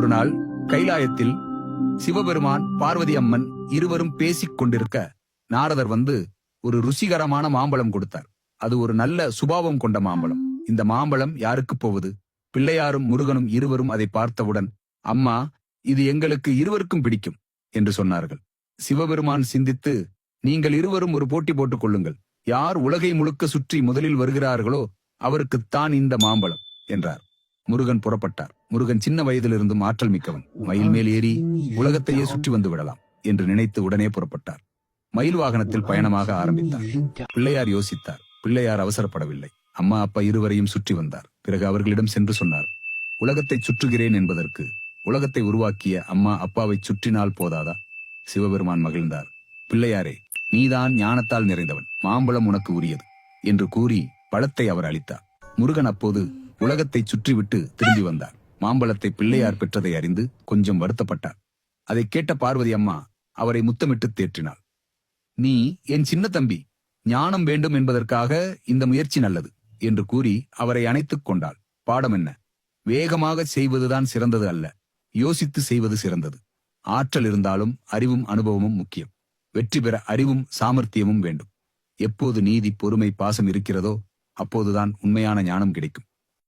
ஒரு நாள் கைலாயத்தில் சிவபெருமான் பார்வதி அம்மன் இருவரும் பேசிக் கொண்டிருக்க நாரதர் வந்து ஒரு ருசிகரமான மாம்பழம் கொடுத்தார். அது ஒரு நல்ல சுபாவம் கொண்ட மாம்பழம். இந்த மாம்பழம் யாருக்கு போவது? பிள்ளையாரும் முருகனும் இருவரும் அதை பார்த்தவுடன், அம்மா, இது எங்களுக்கு இருவருக்கும் பிடிக்கும் என்று சொன்னார்கள். சிவபெருமான் சிந்தித்து, நீங்கள் இருவரும் ஒரு போட்டி போட்டுக் கொள்ளுங்கள். யார் உலகை முழுக்க சுற்றி முதலில் வருகிறார்களோ அவருக்குத்தான் இந்த மாம்பழம் என்றார். முருகன் புறப்பட்டார். முருகன் சின்ன வயதிலிருந்தும் ஆற்றல் மிக்கவன். மயில் மேல் ஏறி உலகத்தையே சுற்றி வந்து விடலாம் என்று நினைத்து உடனே புறப்பட்டார். மயில் வாகனத்தில் பயணமாக ஆரம்பித்தார். பிள்ளையார் யோசித்தார். பிள்ளையார் அவசரப்படவில்லை. அம்மா அப்பா இருவரையும் சுற்றி வந்தார். பிறகு அவர்களிடம் சென்று சொன்னார், உலகத்தை சுற்றுகிறேன் என்பதற்கு உலகத்தை உருவாக்கிய அம்மா அப்பாவை சுற்றினால் போதாதா? சிவபெருமான் மகிழ்ந்தார். பிள்ளையாரே, நீதான் ஞானத்தால் நிறைந்தவன், மாம்பழம் உனக்கு உரியது என்று கூறி பழத்தை அவர் அளித்தார். முருகன் அப்போது உலகத்தை சுற்றிவிட்டு திரும்பி வந்தார். மாம்பழத்தை பிள்ளையார் பெற்றதை அறிந்து கொஞ்சம் வருத்தப்பட்டார். அதை கேட்ட பார்வதி அம்மா அவரை முத்தமிட்டு தேற்றினாள். நீ என் சின்ன தம்பி, ஞானம் வேண்டும் என்பதற்காக இந்த முயற்சி நல்லது என்று கூறி அவரை அணைத்துக் கொண்டாள். பாடம் என்ன? வேகமாக செய்வதுதான் சிறந்தது அல்ல, யோசித்து செய்வது சிறந்தது. ஆற்றல் இருந்தாலும் அறிவும் அனுபவமும் முக்கியம். வெற்றி பெற அறிவும் சாமர்த்தியமும் வேண்டும். எப்போது நீதி, பொறுமை, பாசம் இருக்கிறதோ அப்போதுதான் உண்மையான ஞானம் கிடைக்கும்.